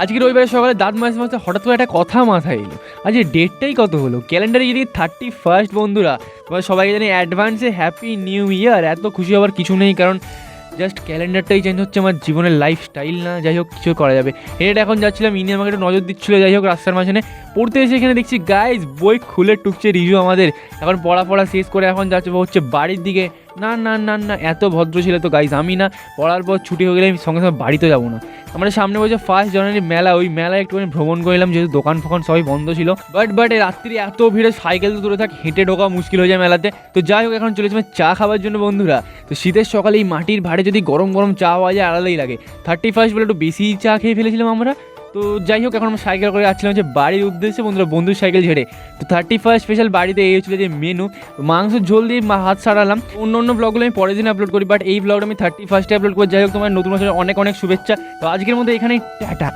আজকে রবিবার সকালে দাঁত মাজতে মাজতে হঠাৎ করে একটা কথা মাথায় এলো, আজ ডেটটাই কত হলো ক্যালেন্ডারে যদি 31 বন্ধুরা। তোমার সবাইকে জানি অ্যাডভান্সে হ্যাপি নিউ ইয়ার। এত খুশি হওয়ার কিছু নেই, কারণ জাস্ট ক্যালেন্ডারটাই চেঞ্জ হচ্ছে আমার জীবনের লাইফস্টাইল না। যাই হোক, কিছু করা যাবে। হেঁটে এখন যাচ্ছিলাম, ইনি আমাকে একটু নজর দিচ্ছিলো। যাই হোক, রাস্তার মাঝখানে পড়তে এসে এখানে দেখছি গাইজ বই খুলে টুকছে রিজু আমাদের। এখন পড়া শেষ করে এখন যাচ্ছে হচ্ছে বাড়ির দিকে। না না না না, এত ভদ্র ছিল তো গাইজ আমি না। পড়ার পর ছুটি হয়ে গেলে আমি সঙ্গে সঙ্গে বাড়িতে যাবো না। আমাদের সামনে বলছে 1 জানুয়ারি মেলা, ওই মেলায় একটুখানি ভ্রমণ করলাম, যেহেতু দোকান ফোকান সবাই বন্ধ ছিল। বাট রাত্রি এত ভিড়ে সাইকেল তো দূরে থাক, হেঁটে ঢোকা মুশকিল হয়ে যায় মেলাতে। তো যাই হোক, এখন চলেছে চা খাওয়ার জন্য বন্ধুরা। তো শীতের সকালে এই মাটির ভাড়ে যদি গরম গরম চা পাওয়া যায় আলাদাই লাগে। 31 বলে একটু বেশি চা খেয়ে ফেলেছিলাম আমরা। তো যাই হোক, এখন আমরা সাইকেল করে যাচ্ছিলাম যে বাড়ির উদ্দেশ্যে বন্ধুরা, বন্ধুর সাইকেল ঝেড়ে। তো 31 স্পেশাল বাড়িতে এই হচ্ছিলো যে মেনু। মাংস ঝোল দিয়ে হাত সারালাম। অন্য ব্লগগুলো আমি পরের দিন আপলোড করি, বাট এই ব্লগটা আমি 31 আপলোড করি। যাই হোক, তোমার নতুন বছরের অনেক অনেক শুভেচ্ছা। তো আজকের মধ্যে এখানেই টাটা।